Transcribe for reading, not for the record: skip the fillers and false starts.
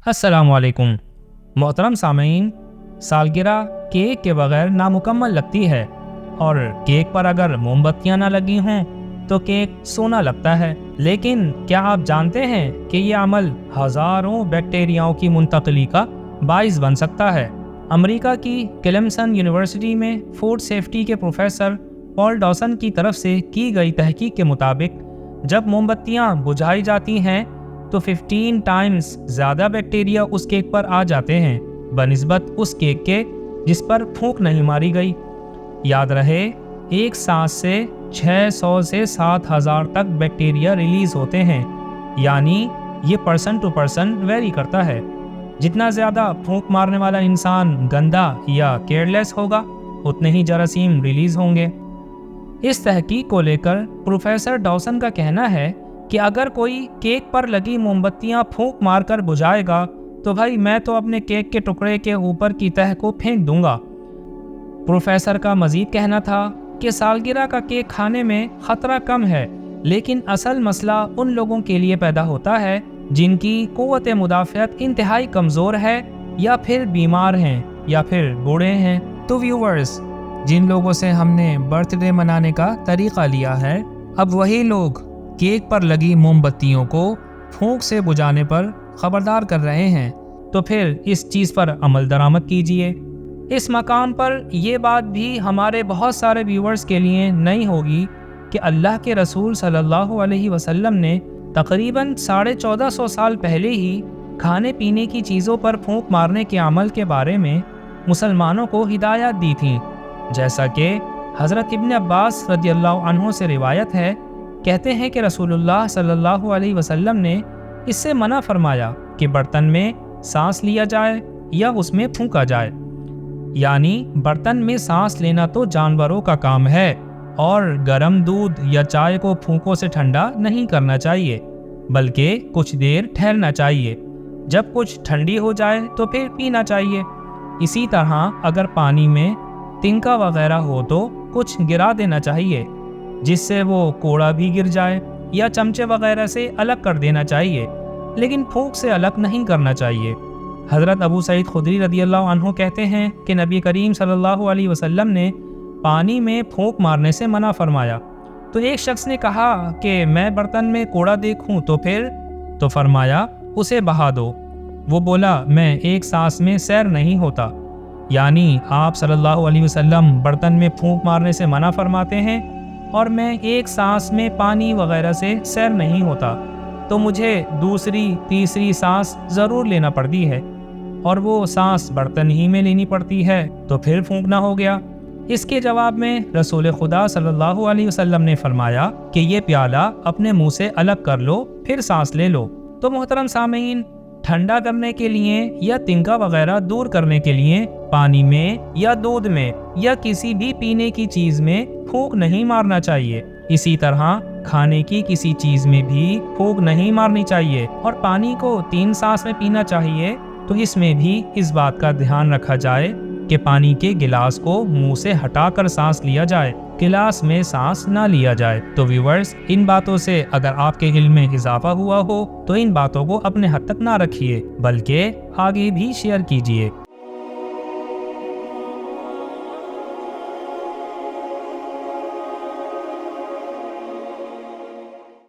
السلام علیکم محترم سامعین، سالگرہ کیک کے بغیر نامکمل لگتی ہے، اور کیک پر اگر موم بتیاں نہ لگی ہوں تو کیک سونا لگتا ہے۔ لیکن کیا آپ جانتے ہیں کہ یہ عمل ہزاروں بیکٹیریاؤں کی منتقلی کا باعث بن سکتا ہے؟ امریکہ کی کلیمسن یونیورسٹی میں فوڈ سیفٹی کے پروفیسر پال ڈاسن کی طرف سے کی گئی تحقیق کے مطابق جب موم بتیاں بجھائی جاتی ہیں تو 15 ٹائمز زیادہ بیکٹیریا اس کیک پر آ جاتے ہیں بنسبت اس کیک کے جس پر پھونک نہیں ماری گئی۔ یاد رہے، ایک سانس سے 600 سے 7000 تک بیکٹیریا ریلیز ہوتے ہیں، یعنی یہ پرسن ٹو پرسن ویری کرتا ہے۔ جتنا زیادہ پھونک مارنے والا انسان گندا یا کیئرلیس ہوگا، اتنے ہی جراثیم ریلیز ہوں گے۔ اس تحقیق کو لے کر پروفیسر ڈاسن کا کہنا ہے کہ اگر کوئی کیک پر لگی موم بتیاں پھونک مار کر بجھائے گا تو بھائی میں تو اپنے کیک کے ٹکڑے کے اوپر کی تہہ کو پھینک دوں گا۔ پروفیسر کا مزید کہنا تھا کہ سالگرہ کا کیک کھانے میں خطرہ کم ہے، لیکن اصل مسئلہ ان لوگوں کے لیے پیدا ہوتا ہے جن کی قوت مدافعت انتہائی کمزور ہے، یا پھر بیمار ہیں، یا پھر بوڑھے ہیں۔ تو ویورز، جن لوگوں سے ہم نے برتھ ڈے منانے کا طریقہ لیا ہے، اب وہی لوگ کیک پر لگی موم بتیوں کو پھونک سے بجھانے پر خبردار کر رہے ہیں، تو پھر اس چیز پر عمل درآمد کیجیے۔ اس مقام پر یہ بات بھی ہمارے بہت سارے ویورز کے لیے نئی ہوگی کہ اللہ کے رسول صلی اللہ علیہ وسلم نے تقریباً 1450 سال پہلے ہی کھانے پینے کی چیزوں پر پھونک مارنے کے عمل کے بارے میں مسلمانوں کو ہدایات دی تھیں، جیسا کہ حضرت ابن عباس رضی اللہ عنہ سے روایت ہے، کہتے ہیں کہ رسول اللہ صلی اللہ علیہ وسلم نے اس سے منع فرمایا کہ برتن میں سانس لیا جائے یا اس میں پھونکا جائے، یعنی برتن میں سانس لینا تو جانوروں کا کام ہے، اور گرم دودھ یا چائے کو پھونکوں سے ٹھنڈا نہیں کرنا چاہیے، بلکہ کچھ دیر ٹھہرنا چاہیے، جب کچھ ٹھنڈی ہو جائے تو پھر پینا چاہیے۔ اسی طرح اگر پانی میں تنکا وغیرہ ہو تو کچھ گرا دینا چاہیے جس سے وہ کوڑا بھی گر جائے، یا چمچے وغیرہ سے الگ کر دینا چاہیے، لیکن پھونک سے الگ نہیں کرنا چاہیے۔ حضرت ابو سعید خدری رضی اللہ عنہ کہتے ہیں کہ نبی کریم صلی اللہ علیہ وسلم نے پانی میں پھونک مارنے سے منع فرمایا۔ تو ایک شخص نے کہا کہ میں برتن میں کوڑا دیکھوں تو فرمایا اسے بہا دو۔ وہ بولا میں ایک سانس میں سیر نہیں ہوتا، یعنی آپ صلی اللہ علیہ وسلم برتن میں پھونک مارنے سے منع فرماتے ہیں اور میں ایک سانس میں پانی وغیرہ سے سیر نہیں ہوتا، تو مجھے دوسری تیسری سانس ضرور لینا پڑتی ہے، اور وہ سانس برتن ہی میں لینی پڑتی ہے، تو پھر پھونکنا ہو گیا۔ اس کے جواب میں رسول خدا صلی اللہ علیہ وسلم نے فرمایا کہ یہ پیالہ اپنے منہ سے الگ کر لو، پھر سانس لے لو۔ تو محترم سامعین، ٹھنڈا کرنے کے لیے یا تنکا وغیرہ دور کرنے کے لیے پانی میں یا دودھ میں یا کسی بھی پینے کی چیز میں پھونک نہیں مارنا چاہیے۔ اسی طرح کھانے کی کسی چیز میں بھی پھونک نہیں مارنی چاہیے، اور پانی کو 3 سانس میں پینا چاہیے۔ تو اس میں بھی اس بات کا دھیان رکھا جائے کہ پانی کے گلاس کو منہ سے ہٹا کر سانس لیا جائے، گلاس میں سانس نہ لیا جائے۔ تو ویورز، ان باتوں سے اگر آپ کے علم میں اضافہ ہوا ہو تو ان باتوں کو اپنے حد تک نہ رکھیے، بلکہ آگے بھی شیئر کیجیے۔